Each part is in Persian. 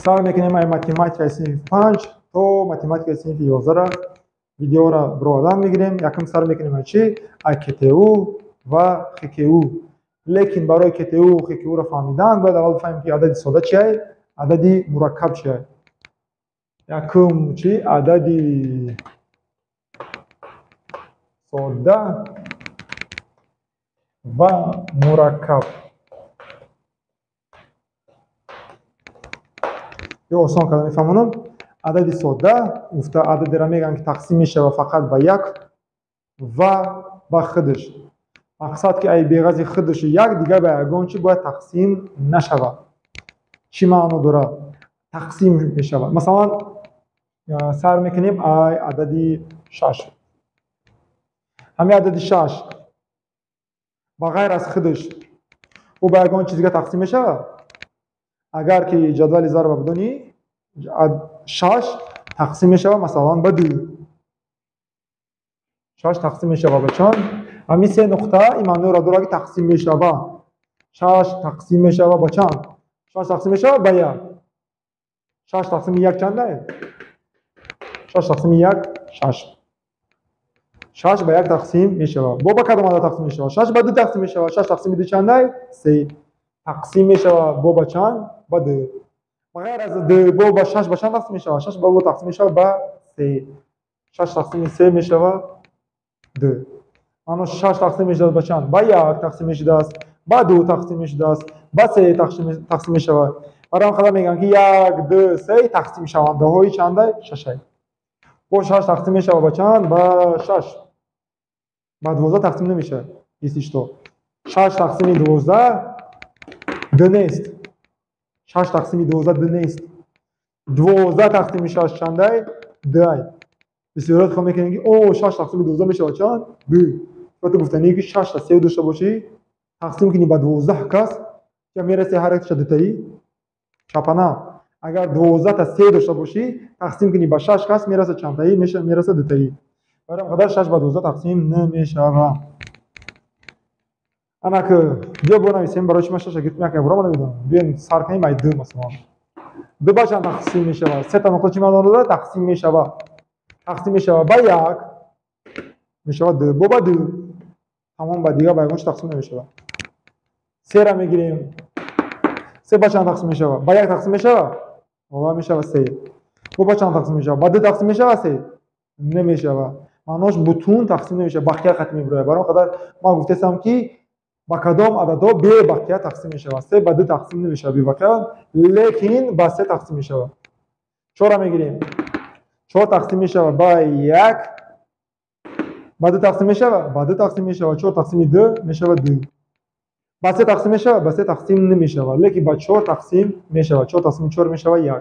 سعی میکنیم این متماتیک صنف 5 تو متماتیک صنف 11 را ویدیو را برآورده میگیریم. یکم سعی میکنیم چی KTU و XKU. لیکن برای KTU و XKU را فهمیدن باید اول بفهمیم که عدد ساده چیه، عدد مرکب چیه. یکم چی عدد ساده و مرکب. یا آسان کردم میفهمونم. عدد ساده گفته عددی را میگن که تقسیم میشه فقط به یک و به خودش. مقصد که ای بیغز خودش یک دیگه به یگان چی باید تقسیم نشود. چی معنی داره؟ تقسیم میشود. مثلا سر میکنیم ای عدد 6. همین عدد 6 بغیر از خودش او به یگان چیز دیگه تقسیم میشه. اگر که جدول ضرب بدونی 6 تقسیم میشه مثلا به 2. 6 تقسیم میشه به چند؟ همین سه نقطه این معنی را داره که تقسیم میشه به 6 تقسیم میشه به چند؟ 6 تقسیم میشه به 1. 6 تقسیم 1 چنده؟ 6 تقسیم 1 6. 6 به 1 تقسیم میشه. با کدام عدد تقسیم میشه؟ 6 به 2 تقسیم میشه. 6 تقسیم 2 چنده؟ 3. تقسیم میشه با چند؟ به 2. بغیر از 2 با 6 به چند تقسیم میشه؟ 6 به 2 تقسیم میشه به 3. 6 تقسیم 3 میشه به 2. اما 6 تقسیم میشه به چند؟ به 1 تقسیم میشه است. به 2 تقسیم میشه است. به 3 تقسیم میشه. برای آن خدا میگن که 1 2 3 تقسیم شوند. دهوی چنده؟ 6. با 6 تقسیم میشه به چند؟ به 6. به 12 تقسیم نمیشه. ایستیش تو 6 تقسیم 12 2 نیست. 6 تقسیم 12 2 نیست. 12 تقسیم 6 چنده؟ 2. بسیارات خواهم میکنیم که او 6 تقسیم 12 میشه چند؟ 2. وقتی گفتنی که 6 تا 3 داشته باشی تقسیم کنی به 12 کس که میرسه هر یک شده تایی چپنه. اگر 12 تا 3 داشته باشی تقسیم کنی به 6 کس میرسه چند تایی؟ میرسه 2 تایی. برای قدر 6 به 12 تقسیم نمیشه. انا که بیا بنویسیم برای شما 6 گیت میکنم برام نمیدونم. بیاین سر کنیم ای 2 مثلا 2 با چند تقسیم میشه؟ 3 تا نقطه چی معنی داره؟ تقسیم میشه. تقسیم میشه به 1 میشه 2 با 2 تمام با دیگه باگونش تقسیم نمیشه. 3 را میگیریم. 3 با چند تقسیم میشه؟ با 1 تقسیم میشه و میشه به 3. با چند تقسیم میشه؟ با 2 تقسیم میشه و 3 نمیشه. معناش بتون تقسیم نمیشه. بقیه ختم میبره. برای خاطر ما گفتم که با کدام عددا به بقیه تقسیم میشه. 3 با 2 تقسیم نمیشه بی بقیه، لیکن با 3 تقسیم میشه. 4 را میگیریم. 4 تقسیم میشه با 1 با 2 تقسیم میشه با 2 تقسیم میشه. 4 تقسیم 2 میشه و 2. با 3 تقسیم میشه با 3 تقسیم نمیشه لیکن با 4 تقسیم میشه. 4 تقسیم 4 میشه و 1.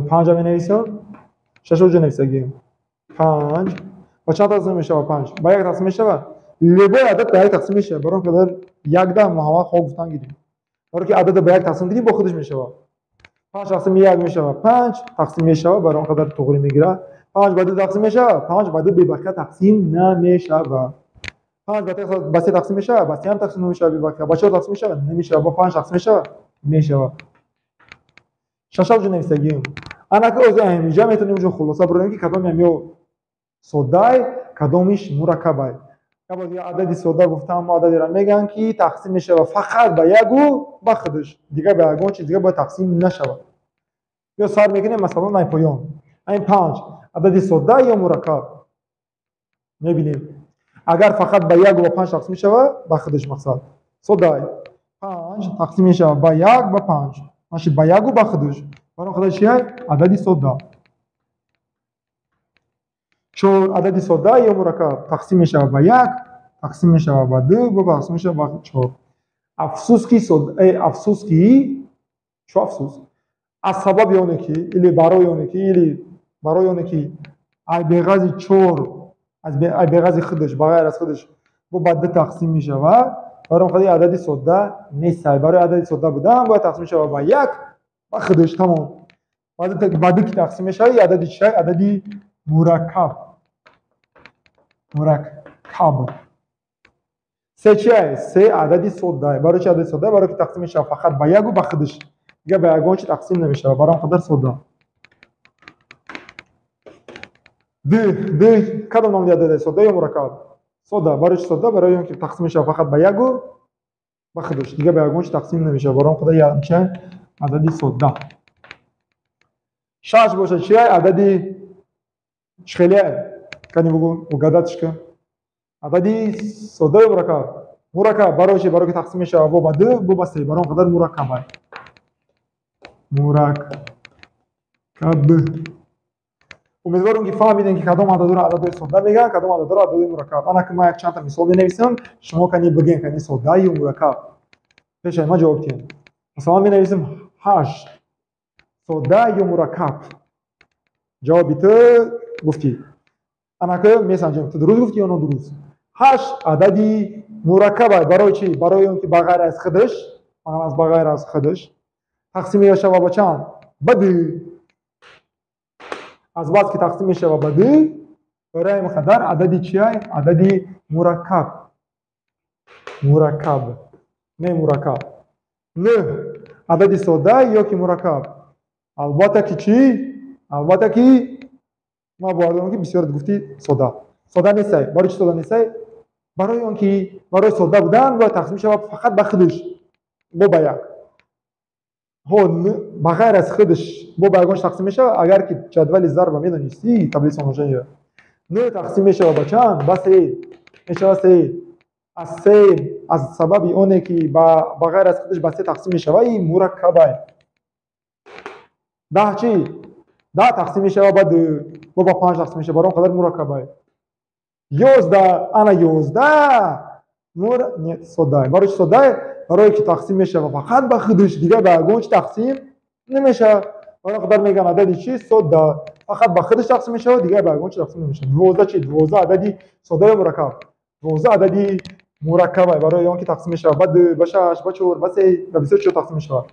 5 می نویسم. 6 رو نویسیم. 5 با چند تقسیم میشه؟ با 5 با 1 تقسیم میشه و لبه عدد به 1 تقسیم میشه. برای که در 1 دهم محمد خوب گفتن گیریم. برای که عدد به 1 تقسیم گیریم با خودش میشه. 5 تقسیم 1 میشه و 5 تقسیم میشه. برای که در تقریبا میگیره 5 با 2 تقسیم میشه. 5 با 2 به بقیه تقسیم نمیشه. 5 با 3 تقسیم میشه. با 3 هم تقسیم نمیشه بی بقیه. با 4 تقسیم میشه نمیشه. با 5 تقسیم میشه میشه. 6 رو نویسیم. انا که از اینجا میتونیم جو خلاصه بریم که کدام میو ساده کدامش مرکبه. یا عدد ساده گفتم ما عددی را میگن که تقسیم میشه و فقط به یک و به خودش دیگه به یگان چیز دیگه باید تقسیم نشود. یا سر میکنیم مثلا این پایان این 5 عدد ساده یا مرکب میبینیم. اگر فقط به 1 و 5 تقسیم میشه به خودش مقصد ساده 5 تقسیم میشه به 1 به 5 ماشي به 1 و به خودش. برای خودش چیه؟ عدد ساده. 4 عدد ساده یا مرکب تقسیم میشه به 1 تقسیم میشه به 2 و تقسیم میشه به 4. افسوس کی ساده افسوس کی چه افسوس از سبب یعنی که الی برای یعنی که الی برای یعنی که ای بغض 4 از بغض خودش بغیر از خودش با بعد تقسیم میشه و برای خودی عدد ساده نیست. برای عدد ساده بودن باید تقسیم شه به 1 و خودش تمام. بعد که تقسیم میشه عددی چه؟ عددی مرکب. سه چیه؟ سه عددی ساده. برای چه عدد ساده؟ برای که تقسیم میشه فقط به 1 و به خودش دیگه به یگان چی تقسیم نمیشه. برام قدر سودا د کدام نام داده سودا یا مرکب؟ سودا. برای چی سودا؟ برای اینکه تقسیم میشه فقط به یک و به خودش، دیگه به یگان چی تقسیم نمیشه. برام قدر یادم چه عددی سودا. شش باشه چیه؟ عددی چخیلیه کنی بگو و گدتش کن. عددی سودا یا مرکب؟ مرکب. برای چی؟ برای که تقسیم میشه و با دو و با سه. برام قدر مرکبه. مرکب. امیدوارم که فهمیدین که کدام عدد رو عدد سودا میگن، کدام عدد رو عدد مرکب. انا که ما یک چند تا مثال می‌نویسم، شما کنی بگین کنی سودا یا مرکب. پیش ما جواب بدین. مثلا می‌نویسم 8 سودا یا مرکب. جواب تو گفتی. انا که میسنجم تو درست گفتی یا نه درست. 8 عددی مرکبه. برای چی؟ برای اینکه بغیر از خودش، از بغیر از خودش تقسیم میشه با چند؟ بدی. از بعد که تقسیم میشه و بدی برای مقدار عددی چیه؟ عددی مرکب. مرکب نه مرکب. نه عددی سودا یا که مرکب. البته که چی؟ البته که ما باید که بسیار گفتی سودا. سودا نیست. برای چی سودا نیست؟ برای اینکه برای سودا بودن و تقسیم میشه فقط به خودش با یک. بغیر از خودش با برگانش تقسیم میشه. اگر که جدول ضرب میدونستی تبلیغ سامانجه نه تقسیم میشه با چند؟ با سه. میشه سه. از سه از سبب اونه که بغیر از خودش با سه تقسیم میشه و این مرکبه. 10 چی؟ 10 تقسیم میشه با دو و با 5 تقسیم میشه. برام قدر مرکبه. 11 انا 11 نه سودا. برای سودا؟ برای که تقسیم میشه و فقط به خودش، دیگه به گونج تقسیم نمیشه. برای قدر میگن عددی چی؟ سودا. فقط به خودش تقسیم میشه و دیگه به گونج تقسیم نمیشه. 12 چی؟ 12 عددی سودا یا مرکب؟ 12 عددی مرکبه. برای اون که تقسیم میشه با 2 با 6 با 4 با 3 با 24 تقسیم میشه.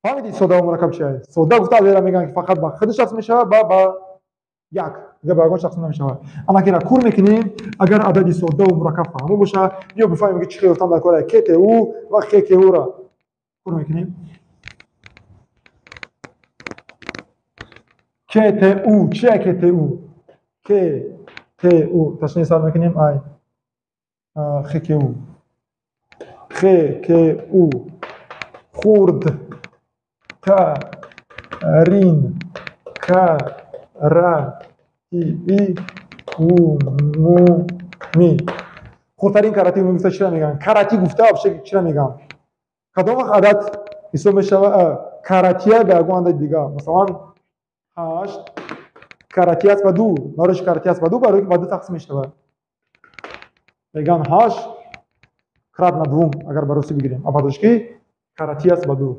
فهمیدی سودا و مرکب چیه؟ سودا گفته علیرا میگن که فقط به خودش تقسیم میشه و با یک دیگه به گونج تقسیم نمیشه. اما که را کور میکنیم اگر عددی سودا و مرکب فهمو باشه یا بفهمیم که چی گفتن در کار کت او و خک او را کور میکنیم. کت او چیه؟ کت او کت او تشنیه سال میکنیم ای خک او خک او خورد رین را ای او مو می. خودترین کراتی عمومی گفته چرا میگن؟ کراتی گفته آبشه چرا میگن؟ کدام عدد حساب میشه کراتیه به اگه عدد دیگه؟ مثلا 8 کراتی است با 2. برایش کراتی است با 2 برای که با 2 تقسیم میشه. میگن 8 کرات ندوم اگر برای بگیریم. ابادش کی کراتی است با 2.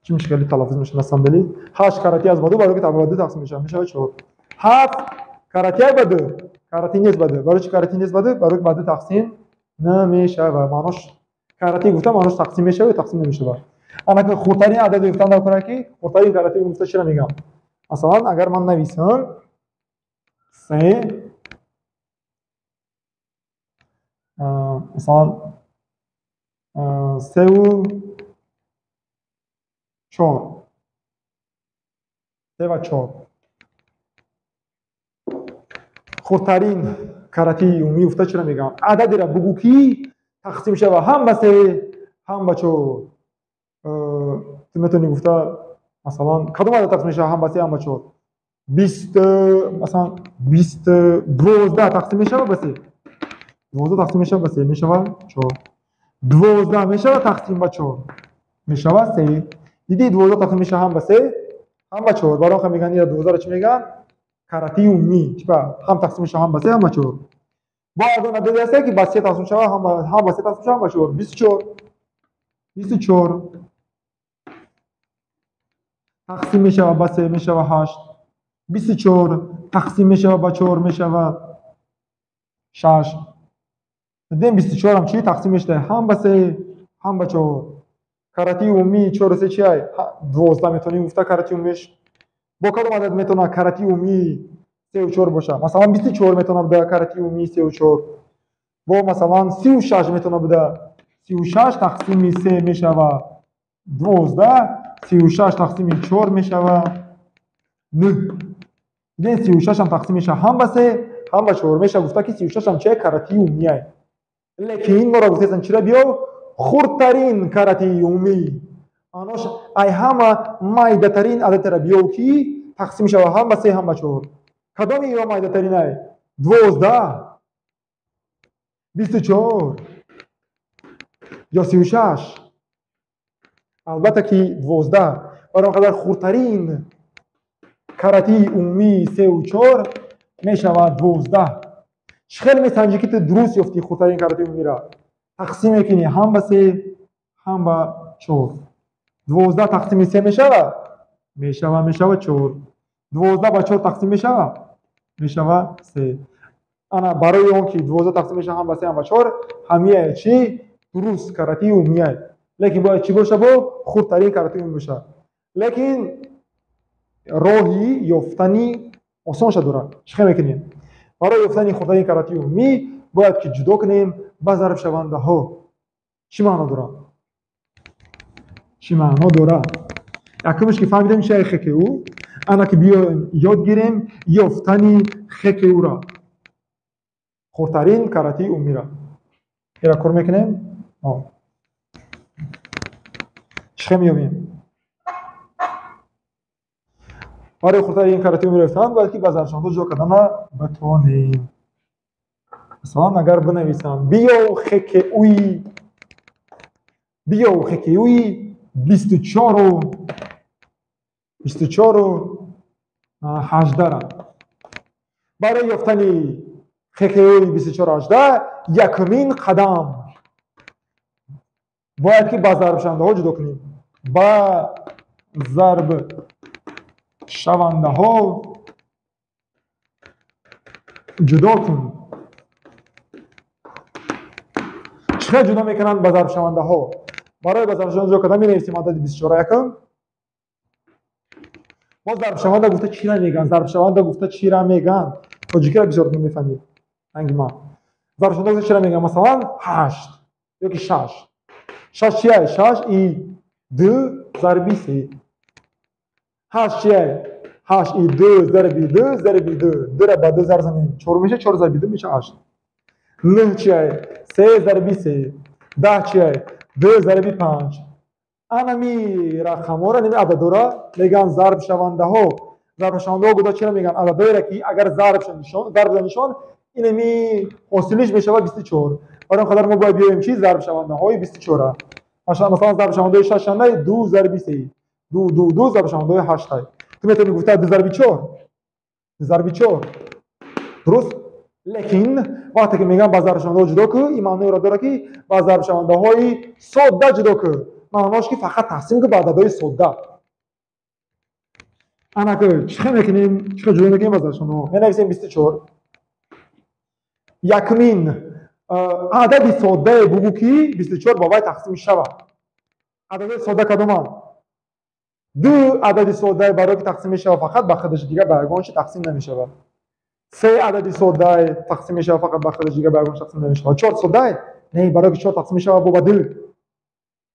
چی مشکلی تلفظ میشه نسندلی؟ 8 کراتی است با 2 برای که با 2 تقسیم میشه. میشه 4. 7 کراتی با 2. کراتی نیست با 2. برای چی کراتی نیست با 2؟ برای که با 2 تقسیم نمیشه و معناش کراتی گفتم معناش تقسیم میشه و تقسیم نمیشه. اما که خودترین عدد گفتن در کنه که خودترین کراتی گفته چرا میگم؟ مثلا اگر من نویسم 3 مثلا 3 و 4 3 و 4 خودترین کراتی عمومی گفته چرا میگم؟ عددی را بگو که تقسیم شه و هم به 3 هم به 4. تو میتونی گفته مثلا کدوم عدد تقسیم شه هم به 3 هم به 4؟ 20 مثلا 12 تقسیم میشه به 3. 12 تقسیم میشه به 3 میشه 4. 12 میشه تقسیم به 4 میشه 3. دیدی 12 تقسیم میشه هم به 3 هم به 4. برای هم میگن یا 12 رو چی میگن؟ کراتی عمومی. هم تقسیم میشه هم به 3 هم به 4. با اون عددی هست که به 3 تقسیم شه هم به 3 تقسیم شه هم به 4. 24 تقسیم میشه به 3 میشه 8. 24 تقسیم میشه به 4 میشه 6. دیدیم 24 هم چی تقسیم میشه هم به 3 هم به 4. کراتی عمومی 4 و 3 چیه؟ 12 میتونیم گفته کراتی عمومیش. با کدوم عدد میتونه کراتی عمومی 3 و 4 باشه؟ مثلا 24 میتونه بده کراتی عمومی 3 و 4. با مثلا 36 میتونه بده 36 تقسیم 3 میشه 12 36 تقسیم 4 میشود 9. این 36 هم تقسیمش هم به 3 هم به 4 میشه. گفته که 36 هم چه کراتی عمومیه. لیکن ما را گفتن چرا بیاو خردترین کراتی عمومی آناش ای همه مایده ترین عدد را بیاو که تقسیم شود هم به 3 هم به 4. کدام یا مایده ترین ای؟ 12 24 یا 36. البته که 12 برای قدر خردترین کراتی عمومی 3 و 4 می شود 12. خیلی میسنجی که تو درست یافتی خردترین کراتی عمومی را تقسیم کنی هم به 3 هم به 4. 12 تقسیم 3 می شود 4. 12 به 4 تقسیم می شود 3. انا برای اون که 12 تقسیم میشه هم به 3 هم به 4 همیه چی درست کراتی عمومیه. لیکن باید چی باشه؟ با خردترین کراتی عمومی باشه. لیکن راهی یافتنی آسان شده داره. چیکار میکنیم؟ برای یافتن خردترین کراتی عمومی باید که جدا کنیم به ضرب شونده ها. چی معنا داره؟ یکمش که فهمیدیم چه خک او انا که بیا یاد گیریم یافتن خک او را خردترین کراتی عمومی را ایرا کار میکنیم. چه میابیم؟ برای خردترین کراتی عمومی رفتن باید که به ضرب شونده جدا کردن بتوانیم. مثلا اگر بنویسم بیا خک اوی 24 و 18 را برای یافتن خک اوی 24 و 18 یکمین قدم باید که با ضرب شونده ها جدا کنیم. با ضرب شونده ها جدا کن. چه جدا میکنن با ضرب شونده ها؟ برای با ضرب شونده جدا کردن می نویسیم عدد 24 یکم. ما ضرب شونده گفته چی را میگن؟ ضرب شونده گفته چی را میگن؟ لوجیک را بسیار نمیفهمید. انگ ما ضرب شونده گفته چی را میگن؟ مثلا 8 یا که 6. 6 چیه؟ 6 ای 2 ضرب 3. 8 چیه؟ 8 ای 2 ضرب 2 ضرب 2. 2 را با 2 ضرب زنیم 4 میشه. 4 ضرب 2 میشه 8. 9 چیه؟ 3 ضرب 3. 10 چیه؟ 2 ضرب 5. انمی رقم را نمی عدد را میگن ضرب شونده ها. ضرب شونده ها گفته چرا میگن؟ عددی را که اگر ضرب شدنشان اینمی حاصلش میشه 24. برای خاطر ما باید بیایم چی ضرب شونده های 24 مثلا ضرب شونده 6 نه 2 ضرب 3 2 ضرب شونده 8. تو میتونی گفته 2 ضرب 4 درست. لیکن وقتی که میگن با ضرب شونده ها جدا که این معنی را داره که با ضرب شونده های ساده جدا که معناش که فقط تقسیم که با عددهای ساده. انا که چه میکنیم؟ چه جدا میکنیم با ضرب شونده ها؟ مینویسیم 24 یکمین عدد ساده بگو که 24 با وای تقسیم شود. عدد ساده کدوم؟ 2 عدد ساده برای که تقسیم شود فقط به خودش دیگه به یگانش تقسیم نمیشه. 3 عدد ساده تقسیم شود فقط به خودش دیگه به یگانش تقسیم نمیشه. 4 ساده نه برای که 4 تقسیم شود با 2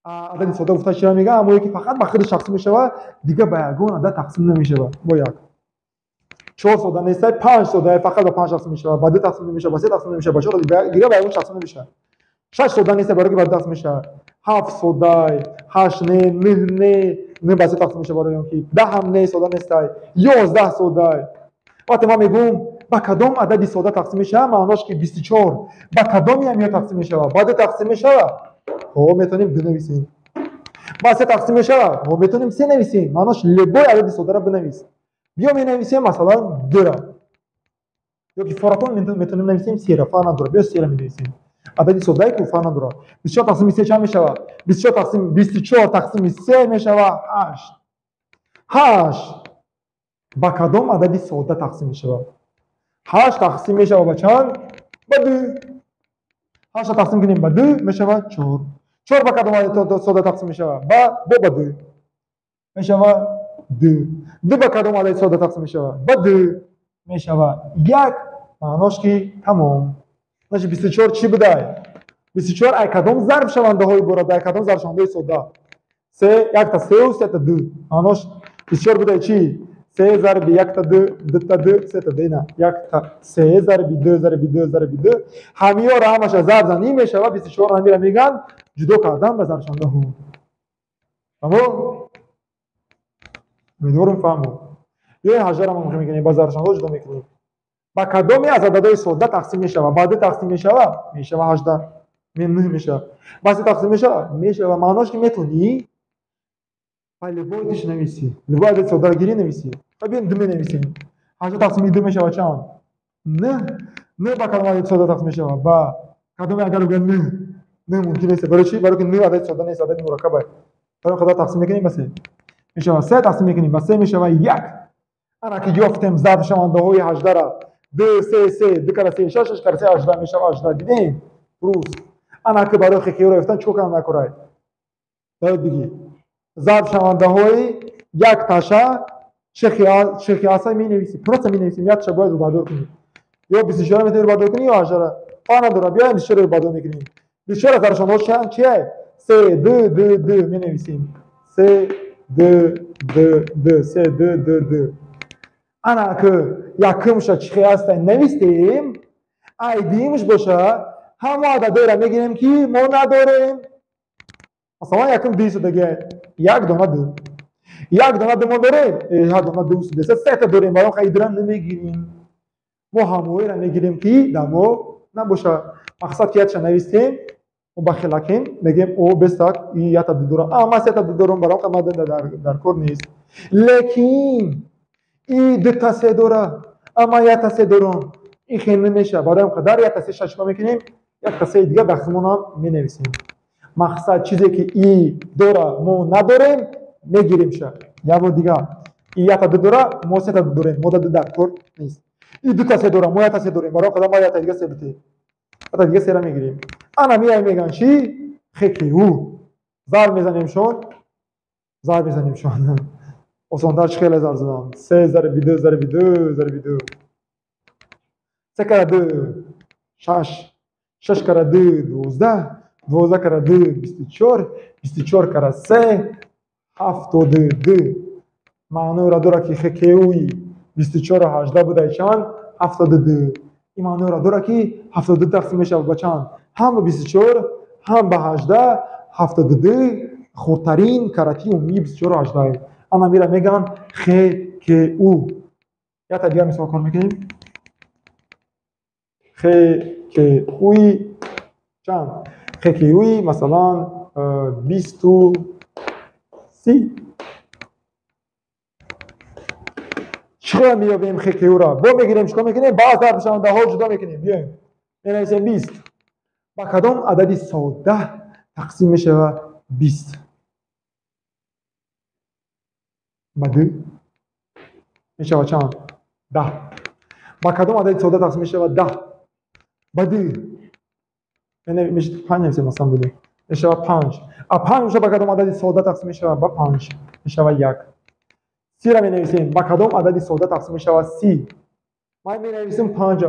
عدد ساده گفته چرا میگه؟ اما یکی فقط به خودش تقسیم شود دیگه به یگان عدد تقسیم نمیشه با یک. 4 ساده نیست 5 ساده فقط با 5 تقسیم میشه. با 2 تقسیم نمیشه. با 3 تقسیم نمیشه. با 4 دیگه به یگانش تقسیم نمیشه. 6 ساده نیست برای که با 2 تقسیم میشه. 7 ساده 8 نه با 3 تقسیم میشه برای اون که 10 هم نه ساده نیست. 11 ساده. وقتی ما میگم با کدام عددی ساده تقسیم میشه معناش که 24 با کدامی هم تقسیم میشه؟ با 2 تقسیم میشه. خب میتونیم 2 نویسیم. با 3 تقسیم میشه. خب میتونیم 3 نویسیم. معناش لبای عدد ساده را بنویس. بیا می نویسیم مثلا 2 را. یا که فراتون میتونیم نویسیم 3 را. فرق نداره. بیا 3 را می نویسیم. عدد ساده که فرق نداره. 24 تقسیم 3 چند میشه؟ 24 تقسیم 3 میشه 8. 8 با کدام عددی ساده تقسیم میشه؟ 8 تقسیم میشه با چند؟ با 2. 8 تقسیم کنیم با 2 میشه 4. 4 با کدام عدد ساده تقسیم میشه؟ با 2 میشه 2. 2 با کدام عدد ساده تقسیم میشه؟ با 2 میشه 1. معناش که تمام. نشه 24 چی بوده؟ 24 ای کدام ضرب شونده های برده؟ ای کدام ضرب شونده ساده؟ سه یک تا سه و سه تا دو معناش بسیار بوده چی؟ سه ضرب یک تا دو تا دو سه تا دینا یک تا سه ضرب دو ضرب دو ضرب دو همیه را همش ضرب زنی میشه و 24 همیه میگن جدا کردن به ضربشانده هم اما امیدوارم فهمو یه هجده را ما میکنیم با ضربشانده جدا میکنیم با کدومی از عددهای ساده تقسیم میشه و بعد تقسیم میشه 18 من 9 میشه بس تقسیم میشه و معناش که میتونی لبایدش نویسی لباید ساده را گیری نویسی و بیایم دو نویسیم 18 تقسیم 2 میشه و چند؟ نه با کدوم ساده تقسیم میشه با کدومی اگر بگن نه ممکن نیست برای چی؟ برای که 9 عدد ساده نیست عدد مرکبه برای خدا تقسیم میکنیم بس میشه 3 تقسیم میکنیم بس 3 میشه و 1 انا که جفتیم ضرب شونده های 18 را 2 3 2 کره 3 6 کره 3 18 میشه 18 دیدین روز انا که برای خیلی رو افتن چوکان نکرای داید بگی ضرب شونده های یک تاشه شیخی آسای می نویسی پروسه می نویسیم یک تاشه باید رو بردار کنیم یا 24 میتونی رو بردار کنی یا 18 پا نداره بیایم 24 رو بردار میکنیم 24 از درشان ها چیه 3 2 می نویسیم 3 2 3 2 انا که یکمش چیخی آسای نویسیم ایدیمش باشه همه عدده را میگیریم که ما نداریم مثلا یکم 20 دیگه یک دانه دو ما داریم یک دانه دو سه تا داریم برای خیلی درم نمیگیریم ما هموی را میگیریم که دمو نباشه مقصد که یادش نویسیم و بخیلکیم میگیم او بستک یا تا دو دارم اما سه تا دو دارم برای خیلی در کار نیست لیکن ای دو تا سه داره اما یک تا سه دارم این خیلی نمیشه برای قدر یک تا سه شش میکنیم یک تا سه دیگه داخلمون هم می نویسیم مقصد چیزی که ای داره ما نداریم میگیریم شه یا بار دیگه ای یک تا دو داره ما سه تا داریم ما در کار نیست ای دو تا سه داره ما یک تا سه داریم برای قدر ما یک تا دیگه سه بده یک تا دیگه سه را میگیریم انا میگن چی خیلی او زار میزنیم شون آسان‌تر خیلی زار زدم 3 ضرب 2 ضرب 2 3 کره 2 6 کره 2 12 کره 2 24 کره 3 72 معنی را داره که خیلی 24 18 بوده چند 72 این معنی را داره که 72 تقسیم میشه به چند هم به 24 هم به 18 72 خردترین کراتی عمومی 24 18 اما میگن خیلی او یا تا دیگر مثال کار میکنیم خیلی اوی چند خیلی اوی مثلا 23 چرا میابیم خیلی او را با میگیریم چکا میکنیم باز در بشنده ها جدا میکنیم بیایم اینایسیم 20 با کدام عددی ساده تقسیم میشه 20 مدو میشه و چند 10 با کدام عددی ساده تقسیم میشه 10 بدو میشه 5 نمیشه مثلا بدو میشه 5 5 میشه با کدام عددی ساده تقسیم میشه با 5 میشه و 1 سی را می نویسیم با کدام عددی ساده تقسیم میشه و 30 ما می نویسیم 5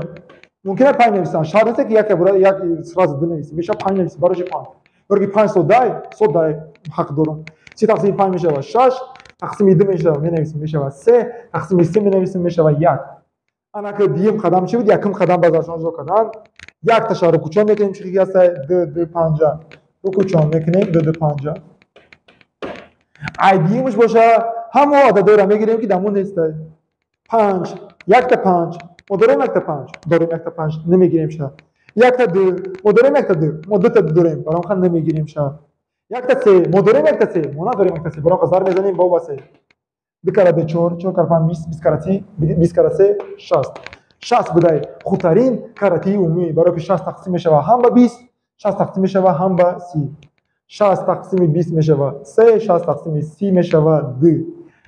ممکنه 5 نویسم شاید است که یک سراز دو نویسیم میشه 5 نویسیم برای 5 برای 5 ساده حق دارم 30 تقسیم 5 میشه و 6 تقسیم 2 میشه می نویسیم میشه و 3 تقسیم 3 می نویسیم میشه و 1 انا که دیم قدم چی بود یکم قدم بازارشان جو کردن یک تشار کوچا میکنیم چی هست 2 5 رو کوچا میکنیم 2 5 ایدیمش باشه همه عدد را میگیریم که دمون نیست 5 یک تا 5 ما داریم یک تا 5 داریم یک تا 5 نمیگیریم شه یک تا 2 ما داریم یک تا 2 ما 2 تا 2 داریم برام خن نمیگیریم شه یک تا 3 ما داریم یک تا 3 ما نداریم یک تا 3 برام قزار میزنیم با واسه 2 کره 4 4 کره 5 20 کره 30 20 کره 3 60 بودای خودترین کراتی عمومی برای که 60 تقسیم میشه و هم به 20 60 تقسیم میشه و هم به 30 60 تقسیم 20 میشه و 3 60 تقسیم 30 میشه و 2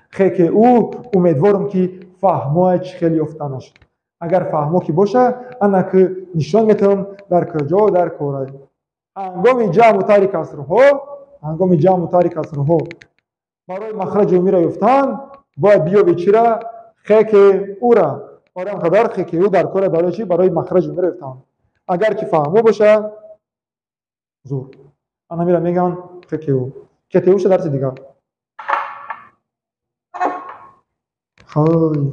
خیلی او امیدوارم که فهمایش خیلی افتانش اگر فهمو که باشه انا که نشان میتونم در کجا و در کورای هنگام جمع و تاریک کسرها برای مخرج عمومی را یفتن باید بیابی چی را خیلی او را برای انقدر خیلی او در کار برای چی برای مخرج عمومی را یفتن اگر که فهمو باشه زور انا میگن خیلی او کتیوش درس دیگه. خای